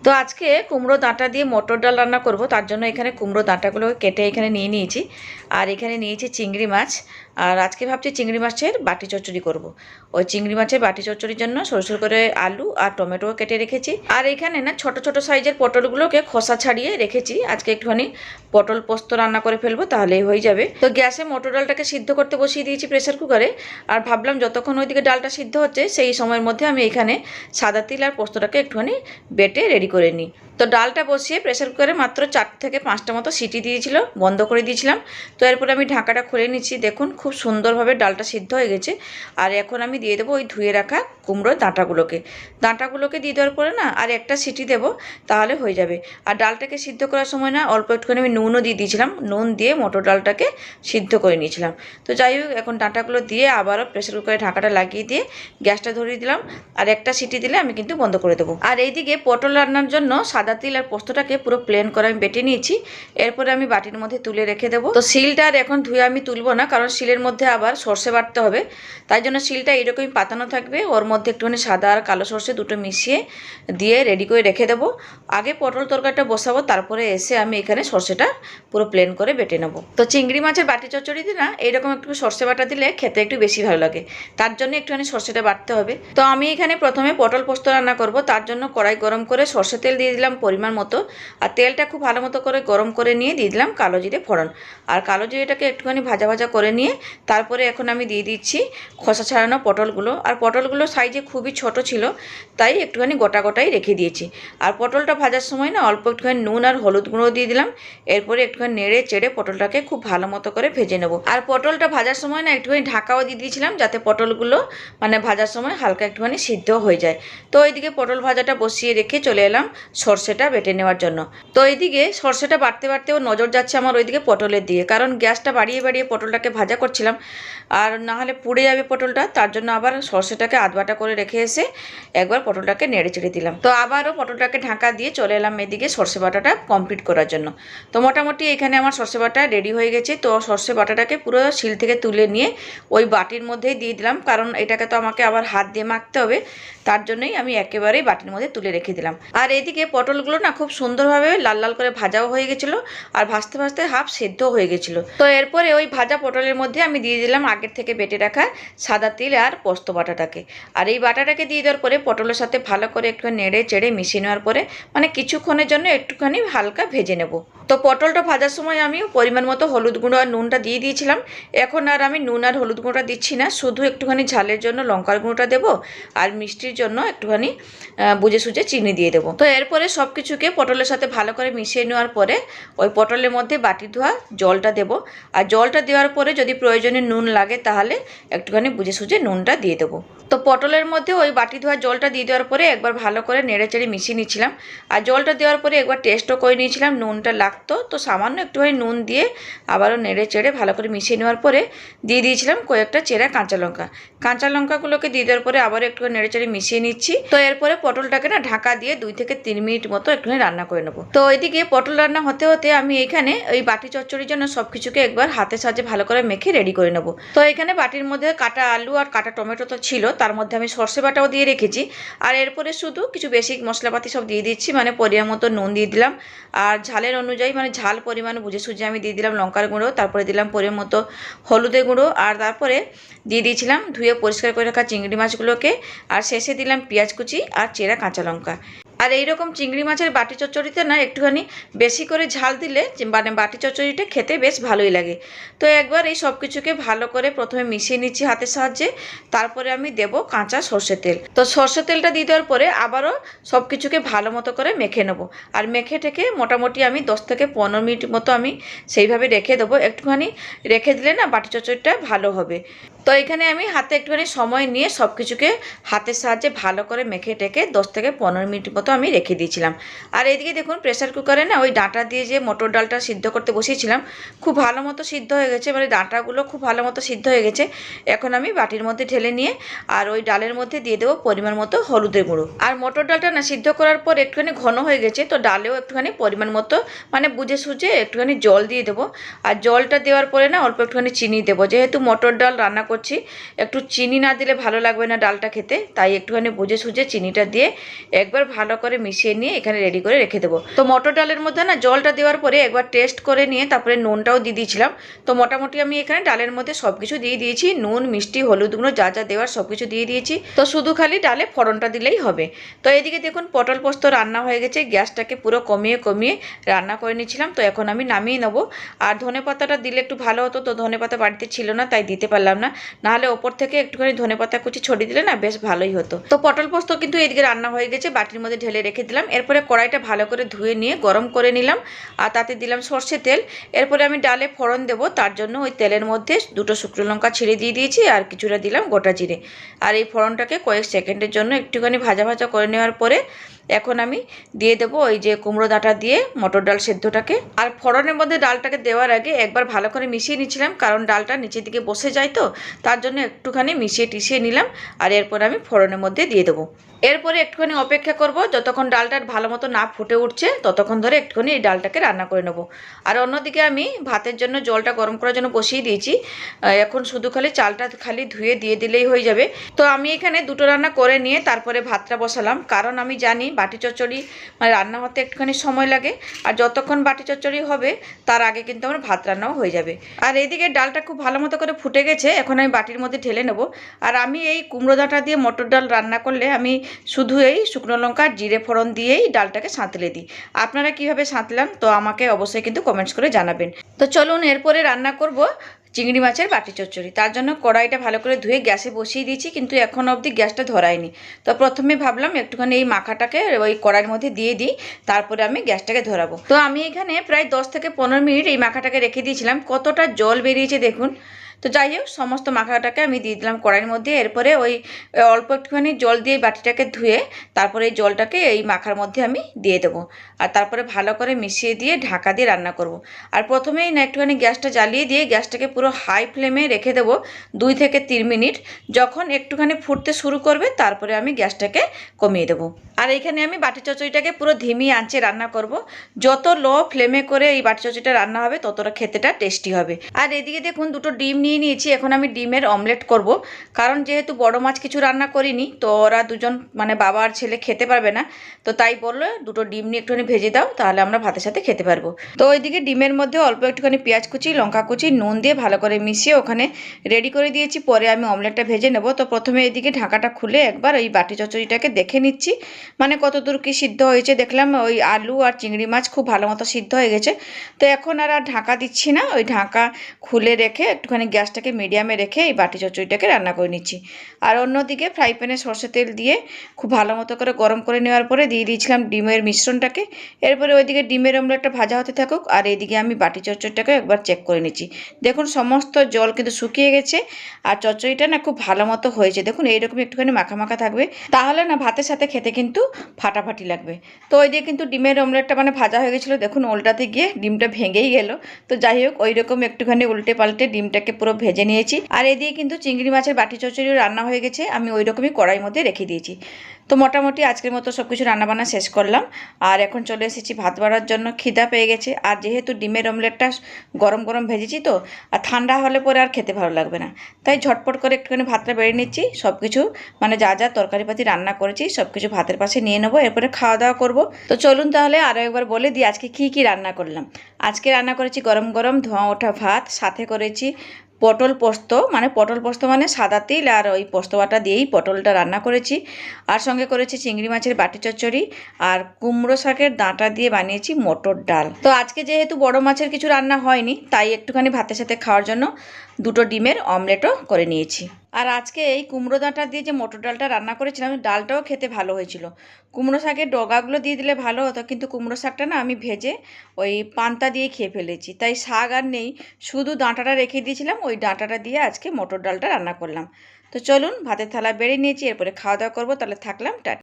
তো আজকে কুমড়ো ডাঁটা দিয়ে মটর ডাল রান্না করব। তার জন্য এখানে কুমড়ো ডাঁটাগুলো কেটে এখানে নিয়ে নিয়েছি। আর এখানে নিয়েছি চিংড়ি মাছ। আর আজকে ভাবছি চিংড়ি মাছের বাটি চচ্চড়ি করব। ওই চিংড়ি মাছের বাটি চচ্চড়ির জন্য সরু করে আলু আর টমেটো কেটে রেখেছি। আর এখানে না ছোট ছোট সাইজের পটলগুলোকে খোসা ছাড়িয়ে রেখেছি। আজকে একটুখানি পটল পোস্ত রান্না করে ফেলবো, তাহলেই হয়ে যাবে। তো গ্যাসে মটর ডালটাকে সিদ্ধ করতে বসিয়ে দিয়েছি প্রেসার কুকারে। আর ভাবলাম যতক্ষণ ওইদিকে ডালটা সিদ্ধ হচ্ছে সেই সময়ের মধ্যে আমি এখানে সাদা তিল আর পোস্তটাকে একটুখানি বেটে রেডি করে নিই। তো ডালটা বসিয়ে প্রেসার কুকারে মাত্র 4 থেকে 5টা মতো সিটি দিয়েছিল, বন্ধ করে দিয়েছিলাম। তো এরপরে আমি ঢাকাটা খুলে নিচ্ছি। দেখুন খুব সুন্দরভাবে ডালটা সিদ্ধ হয়ে গেছে। আর এখন আমি দিয়ে দেবো ওই ধুয়ে রাখা কুমড়োর ডাঁটাগুলোকে দিয়ে দেওয়ার পরে না আর একটা সিটি দেবো, তাহলে হয়ে যাবে। আর ডালটাকে সিদ্ধ করার সময় না অল্প একটুখানি আমি নুনও দিয়ে দিয়েছিলাম। নুন দিয়ে মটর ডালটাকে সিদ্ধ করে নিয়েছিলাম। তো যাই হোক, এখন ডাঁটাগুলো দিয়ে আবারও প্রেসার কুকারে ঢাকাটা লাগিয়ে দিয়ে গ্যাসটা ধরিয়ে দিলাম। আর একটা সিটি দিলে আমি কিন্তু বন্ধ করে দেবো। আর এইদিকে পটল রান্নার জন্য সাদা তিল আর পোস্তটাকে পুরো প্লেন করে আমি বেটে নিয়েছি। এরপরে আমি বাটির মধ্যে তুলে রেখে দেবো। তো শিলটা আর এখন ধুয়ে আমি তুলবো না, কারণ শিলের মধ্যে আবার সর্ষে বাটতে হবে। তাই জন্য শিলটা এরকমই পাতানো থাকবে, ওর মধ্যে একটুখানি সাদা আর কালো সর্ষে দুটো মিশিয়ে দিয়ে রেডি করে রেখে দেবো। আগে পটল তরকারিটা বসাবো, তারপরে এসে আমি এখানে সর্ষেটা পুরো প্লেন করে বেটে নেবো। তো চিংড়ি মাছের বাটি চচ্চড়িতে না এইরকম একটু সর্ষে বাটা দিলে খেতে একটু বেশি ভালো লাগে, তার জন্য একটুখানি সর্ষেটা বাটতে হবে। তো আমি এখানে প্রথমে পটল পোস্ত রান্না করব। তার জন্য কড়াই গরম করে সর্ষে তেল দিয়ে দিলাম পরিমাণ মতো। আর তেলটা খুব ভালো মতো করে গরম করে নিয়ে দিয়ে দিলাম কালো জিরে ফোড়ন। আর কালো জিরেটাকে একটুখানি ভাজা ভাজা করে নিয়ে তারপরে এখন আমি দিয়ে দিচ্ছি খোসা ছাড়ানো পটলগুলো। আর পটলগুলো সাইজে খুবই ছোট ছিল, তাই একটুখানি গোটা গোটাই রেখে দিয়েছি। আর পটলটা ভাজার সময় না অল্প একটুখানি নুন আর হলুদ গুঁড়ো দিয়ে দিলাম। এরপরে একটুখানি নেড়ে চেড়ে পটলটাকে খুব ভালো মতো করে ভেজে নেব। আর পটলটা ভাজার সময় না একটুখানি ঢাকাও দিয়ে দিয়েছিলাম, যাতে পটলগুলো মানে ভাজার সময় হালকা একটুখানি সিদ্ধ হয়ে যায়। তো এইদিকে পটল ভাজাটা বসিয়ে রেখে চলে এলাম সর্ষেটা বেটে নেওয়ার জন্য। তো এইদিকে সর্ষেটা বাটতে বাটতেও নজর যাচ্ছে আমার ওইদিকে পটলের দিকে, কারণ গ্যাসটা বাড়িয়ে বাড়িয়ে পটলটাকে ভাজা করছিলাম, আর না হলে পুড়ে যাবে পটলটা। তার জন্য আবার সর্ষেটাকে আধবাটা করে রেখে এসে একবার পটলটাকে নেড়ে চেড়ে দিলাম। তো আবারও পটলটাকে ঢাকা দিয়ে চলে এলাম এদিকে সর্ষে বাটাটা কমপ্লিট করার জন্য। তো মোটামুটি এখানে আমার সর্ষে বাটা রেডি হয়ে গেছে। তো সর্ষে বাটাটাকে পুরো শিল থেকে তুলে নিয়ে ওই বাটির মধ্যেই দিয়ে দিলাম, কারণ এটাকে তো আমাকে আবার হাত দিয়ে মাখতে হবে। তার জন্যই আমি একেবারেই বাটির মধ্যে তুলে রেখে দিলাম। আর এদিকে পটলগুলো না খুব সুন্দরভাবে লাল লাল করে ভাজাও হয়ে গেছিলো, আর ভাজতে ভাজতে হাফ সেদ্ধ হয়ে গেছিলো। তো এরপরে ওই ভাজা পটলের মধ্যে আমি দিয়ে দিলাম আগের থেকে বেটে রাখা সাদা তিল আর পোস্ত বাটাটাকে। আর এই বাটাটাকে দিয়ে দেওয়ার পরে পটলের সাথে ভালো করে একটু নেড়ে চেড়ে মিশিয়ে নেওয়ার পরে মানে কিছুক্ষণের জন্য একটুখানি হালকা ভেজে নেব। তো পটলটা ভাজার সময় আমি পরিমাণ মতো হলুদ গুঁড়ো আর নুনটা দিয়ে দিয়েছিলাম। এখন আর আমি নুন আর হলুদ গুঁড়োটা দিচ্ছি না, শুধু একটুখানি ঝালের জন্য লঙ্কার গুঁড়োটা দেবো, আর মিষ্টির জন্য একটুখানি বুঝে সুঝে চিনি দিয়ে দেবো। তো এরপরে সব কিছুকে পটলের সাথে ভালো করে মিশিয়ে নেওয়ার পরে ওই পটলের মধ্যে বাটি ধোয়া জলটা দেবো। আর জলটা দেওয়ার পরে যদি প্রয়োজনে নুন লাগে তাহলে একটুখানি বুঝে সুঝে নুনটা দিয়ে দেবো। তো পটলের মধ্যে ওই বাটি ধোয়া জলটা দিয়ে দেওয়ার পরে একবার ভালো করে নেড়ে চেড়ে মিশিয়ে নিচ্ছিলাম। আর জলটা দেওয়ার পরে একবার টেস্টও করে নিয়েছিলাম, নুনটা লাগতো। তো সামান্য একটুখানি নুন দিয়ে আবারও নেড়ে চেড়ে ভালো করে মিশিয়ে নেওয়ার পরে দিয়ে দিয়েছিলাম কয়েকটা চেরা কাঁচা লঙ্কাগুলোকে দিয়ে দেওয়ার পরে আবার একটু নেড়ে চেড়ে মিশিয়ে নিচ্ছি। তো এরপরে পটলটাকে না ঢাকা দিয়ে 2 থেকে 3 মিনিট মতো একটুখানি রান্না করে নেবো। তো এদিকে পটল রান্না হতে হতে আমি এখানে ওই বাটি চচ্চড়ির জন্য সব কিছুকে একবার হাতের সাহায্যে ভালো করে মেখে রেডি করে নেবো। তো এখানে বাটির মধ্যে কাটা আলু আর কাটা টমেটো তো ছিল, তার মধ্যে আমি সর্ষে বাটাও দিয়ে রেখেছি। আর এরপরে শুধু কিছু বেসিক মশলাপাতি সব দিয়ে দিচ্ছি, মানে পরিমাণ মতো নুন দিয়ে দিলাম। আর ঝালের অনুযায়ী মানে ঝাল পরিমাণ বুঝে সুঝে আমি দিয়ে দিলাম লঙ্কার গুঁড়ো, তারপরে দিলাম পরিমাণ মতো হলুদের গুঁড়ো, আর তারপরে দিয়ে দিয়েছিলাম ধুয়ে পরিষ্কার করে রাখা চিংড়ি মাছগুলোকে। আর শেষে দিলাম পেঁয়াজ কুচি আর চেরা কাঁচা লঙ্কা। আর এইরকম চিংড়ি মাছের বাটি চচ্চড়িতে না একটুখানি বেশি করে ঝাল দিলে মানে বাটি চচ্চড়িটা খেতে বেশ ভালোই লাগে। তো একবার এই সব কিছুকে ভালো করে প্রথমে মিশিয়ে নিচ্ছি হাতের সাহায্যে। তারপরে আমি দেব কাঁচা সর্ষের তেল। তো সর্ষের তেলটা দিয়ে দেওয়ার পরে আবারও সব কিছুকে ভালো মতো করে মেখে নেবো। আর মেখে টেকে মোটামুটি আমি 10 থেকে 15 মিনিট মতো আমি সেইভাবে রেখে দেবো। একটুখানি রেখে দিলে না বাটি চচ্চড়িটা ভালো হবে। তো এখানে আমি হাতে একটুখানি সময় নিয়ে সব কিছুকে হাতের সাহায্যে ভালো করে মেখে টেকে 10 থেকে 15 মিনিট মতো আমি রেখে দিয়েছিলাম। আর এদিকে দেখুন প্রেসার কুকারে না ওই ডাঁটা দিয়ে যে মটর ডালটা সিদ্ধ করতে বসিয়েছিলাম, খুব ভালো মতো সিদ্ধ হয়ে গেছে, মানে ডাঁটাগুলো খুব ভালো মতো সিদ্ধ হয়ে গেছে। এখন আমি বাটির মধ্যে ঢেলে নিয়ে আর ওই ডালের মধ্যে দিয়ে দেবো পরিমাণ মতো হলুদের গুঁড়ো। আর মটর ডালটা না সিদ্ধ করার পর একটুখানি ঘন হয়ে গেছে, তো ডালেও একটুখানি পরিমাণ মতো মানে বুঝে সুঝে একটুখানি জল দিয়ে দেবো। আর জলটা দেওয়ার পরে না অল্প একটুখানি চিনি দেবো, যেহেতু মটর ডাল রান্না করছি করছি। একটু চিনি না দিলে ভালো লাগবে না ডালটা খেতে, তাই একটুখানি বুঝে সুঝে চিনিটা দিয়ে একবার ভালো করে মিশিয়ে নিয়ে এখানে রেডি করে রেখে দেবো। তো মটর ডালের মধ্যে না জলটা দেওয়ার পরে একবার টেস্ট করে নিয়ে তারপরে নুনটাও দিয়ে দিয়েছিলাম। তো মোটামুটি আমি এখানে ডালের মধ্যে সব কিছু দিয়ে দিয়েছি, নুন, মিষ্টি, হলুদ গুঁড়ো যা যা দেওয়ার সব কিছু দিয়ে দিয়েছি। তো শুধু খালি ডালে ফোড়নটা দিলেই হবে। তো এদিকে দেখুন পটল পোস্ত রান্না হয়ে গেছে, গ্যাসটাকে পুরো কমিয়ে কমিয়ে রান্না করে নিয়েছিলাম। তো এখন আমি নামিয়ে নেবো। আর ধনেপাতাটা দিলে একটু ভালো হতো, তো ধনেপাতা বাড়িতে ছিল না তাই দিতে পারলাম না, নাহলে ওপর থেকে একটুখানি ধনেপাতা কুচি ছড়িয়ে দিলে না বেশ ভালোই হতো। তো পটল পোস্ত কিন্তু এদিকে রান্না হয়ে গেছে, বাটির মধ্যে ঢেলে রেখে দিলাম। এরপরে কড়াইটা ভালো করে ধুয়ে নিয়ে গরম করে নিলাম আর তাতে দিলাম সর্ষে তেল। এরপরে আমি ডালে ফোড়ন দেবো, তার জন্য ওই তেলের মধ্যে দুটো শুকনো লঙ্কা ছিঁড়ে দিয়ে দিয়েছি আর কিছুটা দিলাম গোটা জিরে। আর এই ফোড়নটাকে কয়েক সেকেন্ডের জন্য একটুখানি ভাজা ভাজা করে নেওয়ার পরে এখন আমি দিয়ে দেবো ওই যে কুমড়ো ডাঁটা দিয়ে মটর ডাল সেদ্ধটাকে। আর ফোড়নের মধ্যে ডালটাকে দেওয়ার আগে একবার ভালো করে মিশিয়ে নিচ্ছিলাম, কারণ ডালটা নিচের দিকে বসে যায়, তো তার জন্য একটুখানি মিশিয়ে টিশিয়ে নিলাম। আর এরপর আমি ফোড়নের মধ্যে দিয়ে দেবো। এরপরে একটুখানি অপেক্ষা করব, যতক্ষণ ডালটা ভালো মতো না ফুটে উঠছে ততক্ষণ ধরে একটুখানি এই ডালটাকে রান্না করে নেবো। আর অন্যদিকে আমি ভাতের জন্য জলটা গরম করার জন্য বসিয়ে দিয়েছি। এখন শুধু খালি চালটা খালি ধুয়ে দিয়ে দিলেই হয়ে যাবে। তো আমি এখানে দুটো রান্না করে নিয়ে তারপরে ভাতটা বসালাম, কারণ আমি জানি বাটি চচ্চড়ি মানে রান্না হতে একটুখানি সময় লাগে। আর যতক্ষণ বাটি চচ্চড়ি হবে তার আগে কিন্তু আমার ভাত রান্নাও হয়ে যাবে। আর এইদিকে ডালটা খুব ভালো মতো করে ফুটে গেছে, এখন আমি বাটির মধ্যে ঢেলে নেবো। আর আমি এই কুমড়ো ডাঁটা দিয়ে মটর ডাল রান্না করলে আমি শুধু এই শুকনো লঙ্কা জিরে ফোড়ন দিয়েই ডালটাকে সাঁতলে দিই। আপনারা কিভাবে সাঁতলান তো আমাকে অবশ্যই কিন্তু কমেন্টস করে জানাবেন। তো চলুন এরপরে রান্না করব চিংড়ি মাছের বাটি চচ্চড়ি। তার জন্য কড়াইটা ভালো করে ধুয়ে গ্যাসে বসিয়ে দিয়েছি, কিন্তু এখন অবধি গ্যাসটা ধরায়নি। তো প্রথমে ভাবলাম একটুখানি এই মাখাটাকে ওই কড়াইয়ের মধ্যে দিয়ে দিই, তারপরে আমি গ্যাসটাকে ধরাবো। তো আমি এখানে প্রায় 10 থেকে 15 মিনিট এই মাখাটাকে রেখে দিয়েছিলাম, কতটা জল বেরিয়েছে দেখুন। তো যাই হোক সমস্ত মাখাটাকে আমি দিয়ে দিলাম কড়াইয়ের মধ্যে। এরপরে ওই অল্প একটুখানি জল দিয়ে বাটিটাকে ধুয়ে তারপরে এই জলটাকে এই মাখার মধ্যে আমি দিয়ে দেবো। আর তারপরে ভালো করে মিশিয়ে দিয়ে ঢাকা দিয়ে রান্না করব। আর প্রথমেই না একটুখানি গ্যাসটা জ্বালিয়ে দিয়ে গ্যাসটাকে পুরো হাই ফ্লেমে রেখে দেবো 2 থেকে 3 মিনিট। যখন একটুখানি ফুটতে শুরু করবে তারপরে আমি গ্যাসটাকে কমিয়ে দেবো। আর এইখানে আমি বাটি চচ্চড়িটাকে পুরো ধিমি আঁচে রান্না করব। যত লো ফ্লেমে করে এই বাটি চচ্চড়িটা রান্না হবে ততটা খেতেটা টেস্টি হবে। আর এদিকে দেখুন দুটো ডিম নিয়ে নিয়েছি, এখন আমি ডিমের অমলেট করব। কারণ যেহেতু বড় মাছ কিছু রান্না করিনি, তো ওরা দুজন মানে বাবা আর ছেলে খেতে পারবে না, তো তাই বললো দুটো ডিম নিয়ে একটুখানি ভেজে দাও, তাহলে আমরা ভাতের সাথে খেতে পারবো। তো ওইদিকে ডিমের মধ্যে অল্প একটুখানি পেঁয়াজ কুচি, লঙ্কা কুচি, নুন দিয়ে ভালো করে মিশিয়ে ওখানে রেডি করে দিয়েছি। পরে আমি অমলেটটা ভেজে নেব। তো প্রথমে এইদিকে ঢাকাটা খুলে একবার ওই বাটি চচ্চড়িটাকে দেখে নিচ্ছি, মানে কতদূর কি সিদ্ধ হয়েছে। দেখলাম ওই আলু আর চিংড়ি মাছ খুব ভালো মতো সিদ্ধ হয়ে গেছে। তো এখন আর ঢাকা দিচ্ছি না, ওই ঢাকা খুলে রেখে একটুখানি গ্যাসটাকে মিডিয়ামে রেখে এই বাটি চচ্চড়িটাকে রান্না করে নিচ্ছি। আর অন্যদিকে ফ্রাই প্যানে সরষে তেল দিয়ে খুব ভালো মতো করে গরম করে নেওয়ার পরে দিয়ে দিয়েছিলাম ডিমের মিশ্রণটাকে। এরপরে ওইদিকে ডিমের অমলেটটা ভাজা হতে থাকুক, আর এইদিকে আমি বাটি চচ্চড়িটাকে একবার চেক করে নিচ্ছি। দেখুন সমস্ত জল কিন্তু শুকিয়ে গেছে আর চচ্চড়িটা না খুব ভালো মতো হয়েছে। দেখুন এইরকম একটুখানি মাখা মাখা থাকবে, তাহলে না ভাতের সাথে খেতে কিন্তু ফাটাফাটি লাগবে। তো ওই দিয়ে কিন্তু ডিমের অমলেটটা মানে ভাজা হয়ে গেছিলো, দেখুন উল্টাতে গিয়ে ডিমটা ভেঙেই গেল। তো যাই হোক ওই রকম একটুখানি উল্টে পাল্টে ডিমটাকে পুরো ভেজে নিয়েছি। আর এদিকে কিন্তু চিংড়ি মাছের বাটি চচ্চড়িও রান্না হয়ে গেছে, আমি ওই রকমই কড়াইয়ের মধ্যে রেখে দিয়েছি। তো মোটামুটি আজকের মতো সব কিছু রান্নাবান্না শেষ করলাম। আর এখন চলে এসেছি ভাত বাড়ার জন্য, খিদা পেয়ে গেছে। আর যেহেতু ডিমের অমলেটটা গরম গরম ভেজেছি, তো আর ঠান্ডা হলে পরে আর খেতে ভালো লাগবে না, তাই ঝটপট করে একটুখানি ভাতটা বেড়ে নিচ্ছি। সব কিছু মানে যা যা তরকারিপাতি রান্না করেছি সব কিছু ভাতের পাশে নিয়ে নেবো, এরপরে খাওয়া দাওয়া করবো। তো চলুন তাহলে আরও একবার বলে দিই আজকে কি কি রান্না করলাম। আজকে রান্না করেছি গরম গরম ধোঁয়া ওঠা ভাত, সাথে করেছি পটল পোস্ত, মানে পটল পোস্ত মানে সাদা তিল আর ওই পোস্ত বাটা দিয়েই পটলটা রান্না করেছি। আর সঙ্গে করেছি চিংড়ি মাছের বাটি চচ্চড়ি, আর কুমড়ো শাকের ডাঁটা দিয়ে বানিয়েছি মটর ডাল। তো আজকে যেহেতু বড় মাছের কিছু রান্না হয়নি, তাই একটুখানি ভাতের সাথে খাওয়ার জন্য দুটো ডিমের অমলেটও করে নিয়েছি। আর আজকে এই কুমড়ো ডাঁটা দিয়ে যে মটর ডালটা রান্না করেছিলাম, ডালটাও খেতে ভালো হয়েছিল। কুমড়ো শাকের ডগাগুলো দিয়ে দিলে ভালো হতো, কিন্তু কুমড়ো শাকটা না আমি ভেজে ওই পান্তা দিয়ে খেয়ে ফেলেছি, তাই শাক আর নেই, শুধু ডাঁটাটা রেখে দিয়েছিলাম। ওই ডাঁটাটা দিয়ে আজকে মটর ডালটা রান্না করলাম। তো চলুন ভাতের থালা বেড়ে নিয়েছি, এরপরে খাওয়া দাওয়া করবো। তাহলে থাকলাম, টাটা।